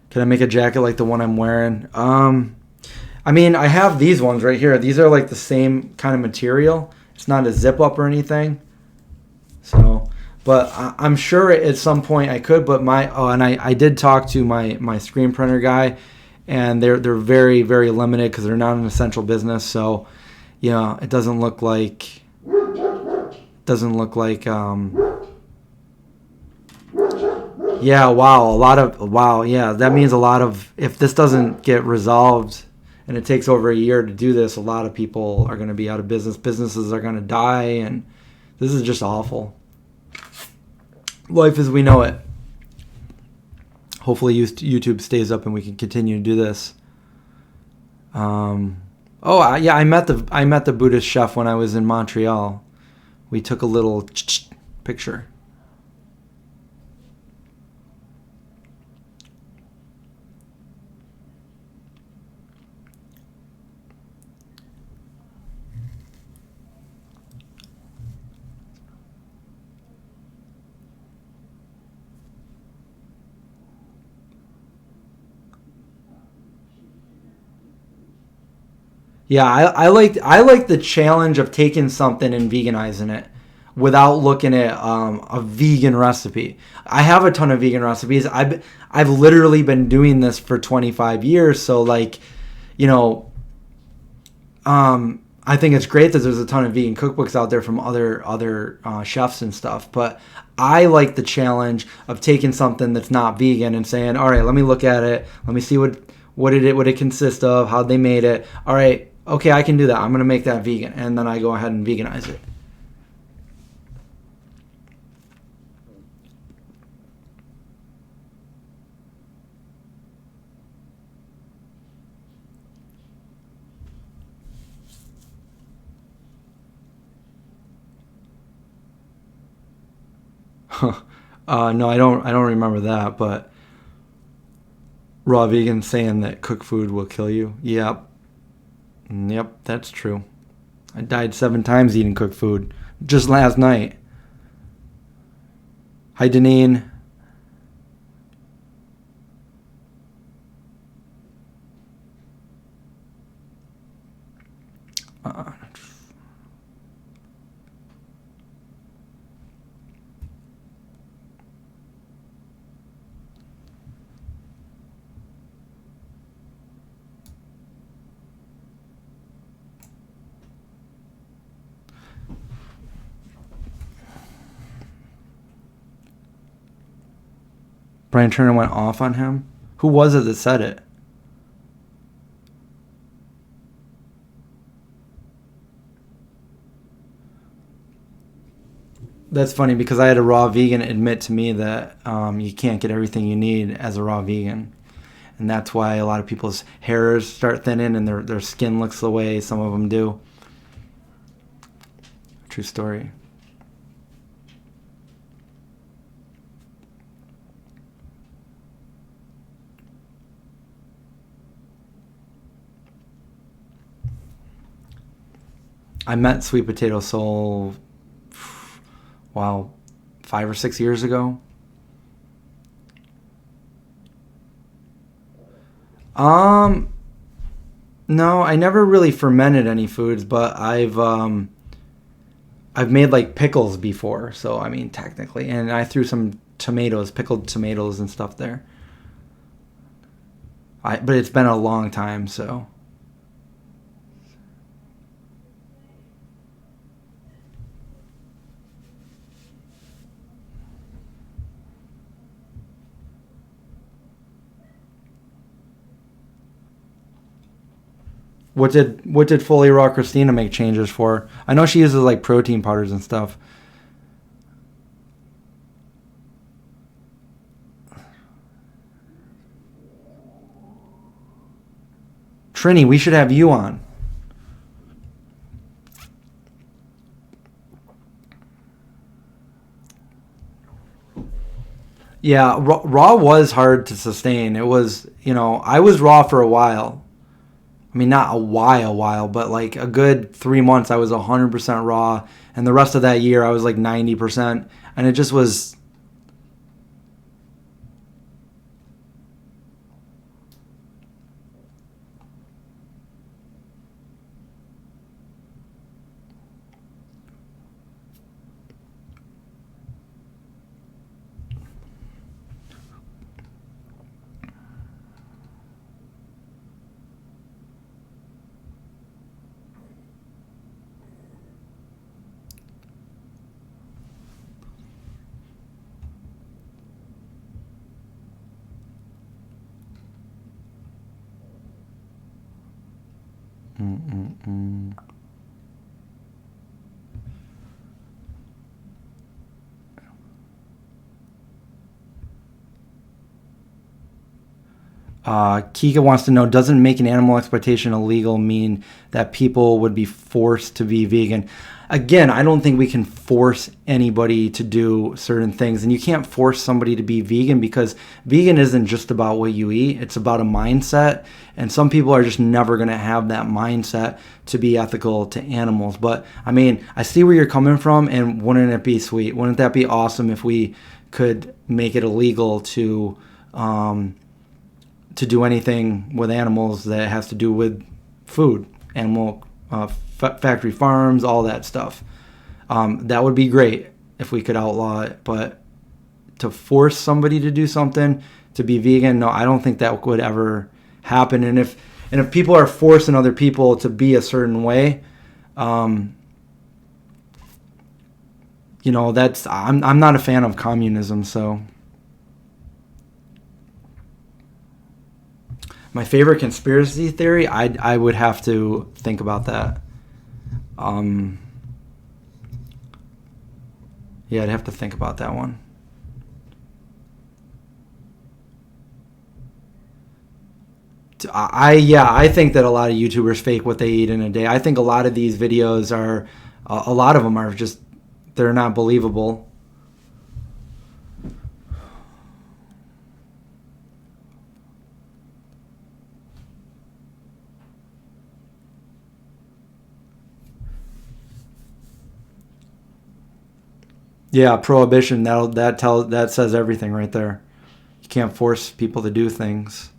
Can I make a jacket like the one I'm wearing? I mean, I have these ones right here. These are like the same kind of material. It's not a zip up or anything. So, but I'm sure at some point I could. But I did talk to my screen printer guy, and they're very, very limited because they're not an essential business. So, it doesn't look like. Yeah, wow. Yeah, that means a lot of, if this doesn't get resolved and it takes over a year to do this, a lot of people are going to be out of business. Businesses are going to die, and this is just awful. Life as we know it. Hopefully YouTube stays up and we can continue to do this. I met the Buddhist chef when I was in Montreal. We took a little picture. Yeah, I like the challenge of taking something and veganizing it without looking at a vegan recipe. I have a ton of vegan recipes. I've literally been doing this for 25 years. So I think it's great that there's a ton of vegan cookbooks out there from other chefs and stuff. But I like the challenge of taking something that's not vegan and saying, all right, let me look at it. Let me see what it consists of, how they made it. All right. Okay, I can do that. I'm going to make that vegan. And then I go ahead and veganize it. No, I don't remember that, but raw vegan saying that cooked food will kill you. Yep. Yep, that's true. I died 7 times eating cooked food just last night. Hi, Deneen. Brian Turner went off on him. Who was it that said it? That's funny because I had a raw vegan admit to me that you can't get everything you need as a raw vegan. And that's why a lot of people's hairs start thinning and their skin looks the way some of them do. True story. I met Sweet Potato Soul, wow, 5 or 6 years ago. No, I never really fermented any foods, but I've made like pickles before, so I mean technically, and I threw some tomatoes, pickled tomatoes and stuff there. But it's been a long time, so. What did Fully Raw Christina make changes for? I know she uses like protein powders and stuff. Trini, we should have you on. Yeah, raw was hard to sustain. It was, I was raw for a while. I mean, not a while, but like a good 3 months I was 100% raw. And the rest of that year I was like 90%. And it just was... Kika wants to know, doesn't making animal exploitation illegal mean that people would be forced to be vegan? Again, I don't think we can force anybody to do certain things. And you can't force somebody to be vegan because vegan isn't just about what you eat. It's about a mindset. And some people are just never going to have that mindset to be ethical to animals. But, I mean, I see where you're coming from. And wouldn't it be sweet? Wouldn't that be awesome if we could make it illegal to do anything with animals that has to do with food, animal factory farms, all that stuff. That would be great if we could outlaw it, but to force somebody to do something, to be vegan, no, I don't think that would ever happen. And if people are forcing other people to be a certain way, I'm not a fan of communism, so. My favorite conspiracy theory, I would have to think about that. Yeah, I'd have to think about that one. I think that a lot of YouTubers fake what they eat in a day. I think a lot of these videos a lot of them are just, they're not believable. Yeah, prohibition. That says everything right there. You can't force people to do things.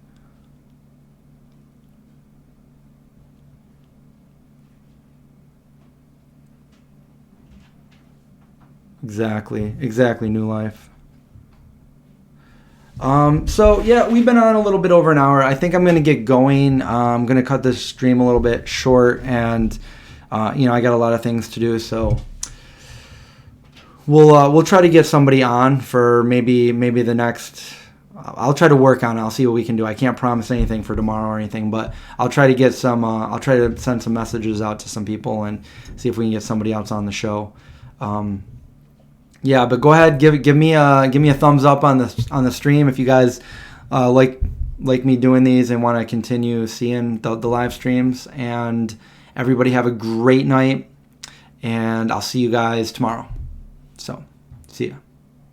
Exactly, New Life. So yeah, we've been on a little bit over an hour. I think I'm gonna get going. I'm gonna cut this stream a little bit short, and I got a lot of things to do. So we'll try to get somebody on for maybe the next. I'll try to work on it. I'll see what we can do. I can't promise anything for tomorrow or anything, but I'll try to get some. I'll try to send some messages out to some people and see if we can get somebody else on the show. Yeah, but go ahead, give me a thumbs up on the stream if you guys like me doing these and want to continue seeing the live streams. And everybody have a great night, and I'll see you guys tomorrow. So, see ya.